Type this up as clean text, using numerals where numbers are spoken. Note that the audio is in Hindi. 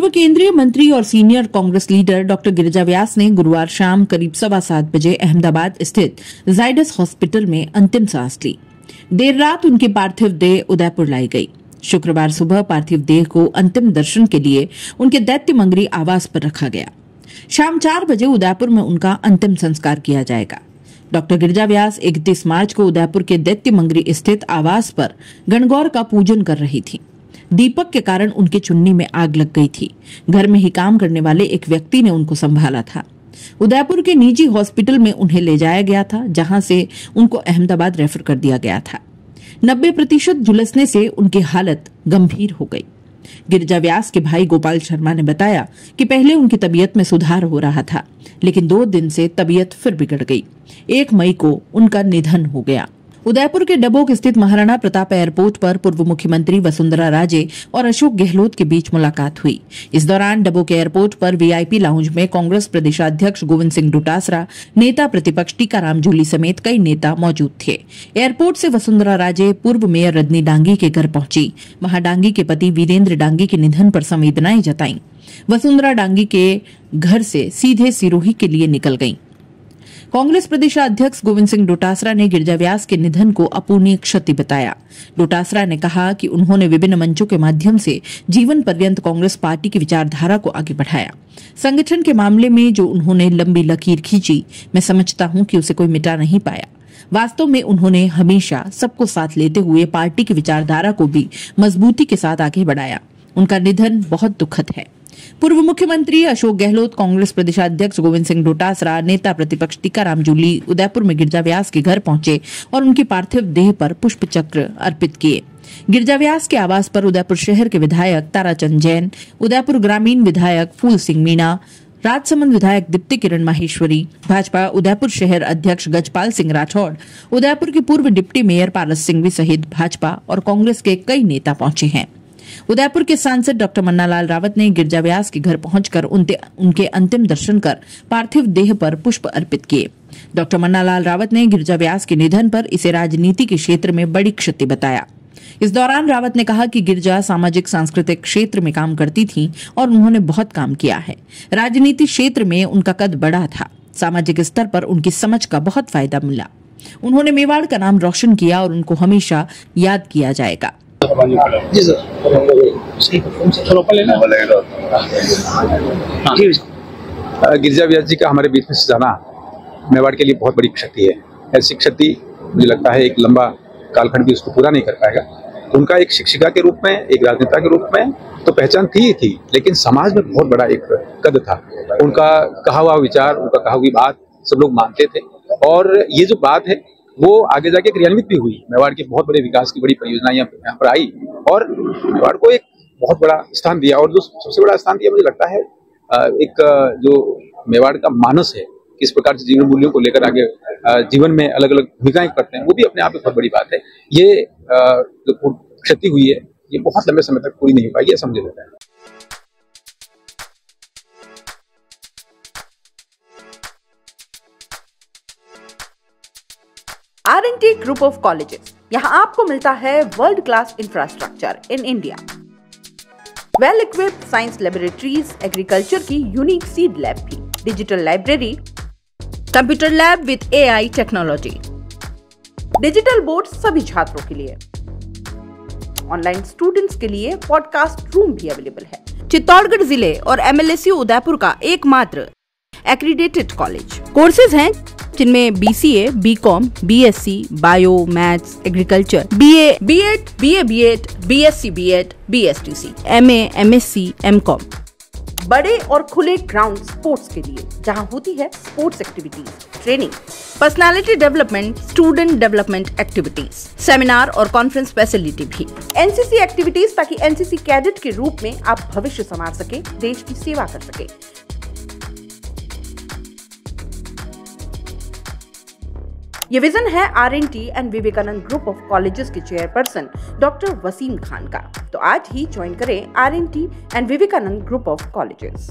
पूर्व केंद्रीय मंत्री और senior Congress leader doctor Girija Vyas ने गुरुवार शाम करीब 7:15 बजे अहमदाबाद स्थित जायडस हॉस्पिटल में अंतिम सांस ली। देर रात उनकी पार्थिव देह उदयपुर लाई गई। शुक्रवार सुबह पार्थिव देह को अंतिम दर्शन के लिए उनके दैत्यमंगरी आवास पर रखा गया। शाम 4 बजे उदयपुर में उनका अंतिम संस्कार किया जाएगा। डॉक्टर गिरिजा व्यास 31 मार्च को उदयपुर के दैत्यमंगरी स्थित आवास पर गणगौर का पूजन कर रही थी। दीपक के कारण उनकी चुन्नी में आग लग गई थी। घर में ही काम करने वाले एक व्यक्ति ने उनको संभाला था। उदयपुर के निजी हॉस्पिटल में उन्हें ले जाया गया था, जहां से उनको अहमदाबाद रेफर कर दिया गया था। 90% झुलसने से उनकी हालत गंभीर हो गई। गिरिजा व्यास के भाई गोपाल शर्मा ने बताया कि पहले उनकी तबीयत में सुधार हो रहा था, लेकिन 2 दिन से तबीयत फिर बिगड़ गई। 1 मई को उनका निधन हो गया। उदयपुर के डबोक स्थित महाराणा प्रताप एयरपोर्ट पर पूर्व मुख्यमंत्री वसुंधरा राजे और अशोक गहलोत के बीच मुलाकात हुई। इस दौरान डबोक एयरपोर्ट पर वीआईपी लाउंज में कांग्रेस प्रदेशाध्यक्ष गोविंद सिंह डोटासरा, नेता प्रतिपक्ष टीकाराम जूली समेत कई नेता मौजूद थे। एयरपोर्ट से वसुंधरा राजे पूर्व मेयर रजनी डांगी के घर पहुंची। वहां डांगी के पति वीरेंद्र डांगी के निधन पर संवेदनाएं जताईं। वसुंधरा डांगी के घर से सीधे सिरोही के लिए निकल गईं। कांग्रेस प्रदेशाध्यक्ष गोविंद सिंह डोटासरा ने गिरिजा व्यास के निधन को अपूर्णीय क्षति बताया। डोटासरा ने कहा कि उन्होंने विभिन्न मंचों के माध्यम से जीवन पर्यंत कांग्रेस पार्टी की विचारधारा को आगे बढ़ाया। संगठन के मामले में जो उन्होंने लंबी लकीर खींची, मैं समझता हूं कि उसे कोई मिटा नहीं पाया। वास्तव में उन्होंने हमेशा सबको साथ लेते हुए पार्टी की विचारधारा को भी मजबूती के साथ आगे बढ़ाया। उनका निधन बहुत दुखद है। पूर्व मुख्यमंत्री अशोक गहलोत, कांग्रेस प्रदेशाध्यक्ष गोविंद सिंह डोटासरा, नेता प्रतिपक्ष टीकाराम जूली उदयपुर में गिरिजा व्यास के घर पहुंचे और उनकी पार्थिव देह पर पुष्प चक्र अर्पित किए। गिरिजा व्यास के आवास पर उदयपुर शहर के विधायक ताराचंद जैन, उदयपुर ग्रामीण विधायक फूल सिंह मीणा, राजसमंद विधायक दीप्ति किरण माहेश्वरी, भाजपा उदयपुर शहर अध्यक्ष गजपाल सिंह राठौड़, उदयपुर के पूर्व डिप्टी मेयर पारस सिंघवी सहित भाजपा और कांग्रेस के कई नेता पहुंचे हैं। उदयपुर के सांसद डॉक्टर मन्नालाल रावत ने गिरिजा व्यास के घर पहुंचकर उनके अंतिम दर्शन कर पार्थिव देह पर पुष्प अर्पित किए। डॉक्टर मन्नालाल रावत ने गिरिजा व्यास के निधन पर इसे राजनीति के क्षेत्र में बड़ी क्षति बताया। इस दौरान रावत ने कहा कि गिरिजा सामाजिक सांस्कृतिक क्षेत्र में काम करती थी और उन्होंने बहुत काम किया है। राजनीति क्षेत्र में उनका कद बड़ा था। सामाजिक स्तर पर उनकी समझ का बहुत फायदा मिला। उन्होंने मेवाड़ का नाम रोशन किया और उनको हमेशा याद किया जाएगा। जी सर। गिरिजा व्यास जी का हमारे बीच में जाना मेवाड़ के लिए बहुत बड़ी क्षति है। ऐसी क्षति मुझे लगता है एक लंबा कालखंड भी उसको पूरा नहीं कर पाएगा। उनका एक शिक्षिका के रूप में, एक राजनेता के रूप में तो पहचान थी ही थी, लेकिन समाज में बहुत बड़ा एक कद था। उनका कहा हुआ विचार, उनका कहा हुई बात सब लोग मानते थे और ये जो बात है वो आगे जाके क्रियान्वित भी हुई। मेवाड़ के बहुत बड़े विकास की बड़ी परियोजना यहाँ पर आई और मेवाड़ को एक बहुत बड़ा स्थान दिया। और जो सबसे बड़ा स्थान दिया मुझे लगता है एक जो मेवाड़ का मानस है, किस प्रकार से जीवन मूल्यों को लेकर आगे जीवन में अलग अलग भूमिकाएं करते हैं, वो भी अपने आप में बहुत बड़ी बात है। ये जो क्षति हुई है ये बहुत लंबे समय तक पूरी नहीं हो पाई, ये समझ लेता है। R&T ग्रुप ऑफ कॉलेजेस, यहाँ आपको मिलता है world class infrastructure in India, well equipped science laboratories, agriculture की यूनिक सीड लैब भी, digital library, computer lab with AI technology, digital board सभी छात्रों के लिए, ऑनलाइन स्टूडेंट्स के लिए पॉडकास्ट रूम भी अवेलेबल है। चित्तौड़गढ़ जिले और MLSU उदयपुर का एकमात्र एक्रीडेटेड कॉलेज। कोर्सेज हैं जिनमें BCA, BCom, BSc, bio, maths, agriculture, BA, B.Ed, BA, B.Ed, BSc, B.Ed, BSTC, MA, MSc, MCom। बड़े और खुले ग्राउंड स्पोर्ट्स के लिए, जहां होती है sports activities, training, personality development, student development activities, seminar और कॉन्फ्रेंस फैसिलिटी भी, NCC एक्टिविटीज, ताकि NCC कैडेट के रूप में आप भविष्य संवार सके, देश की सेवा कर सके। ये विजन है R&T and Vivekananda group of colleges के चेयरपर्सन डॉक्टर वसीम खान का। तो आज ही ज्वाइन करें R&T and Vivekananda group of colleges.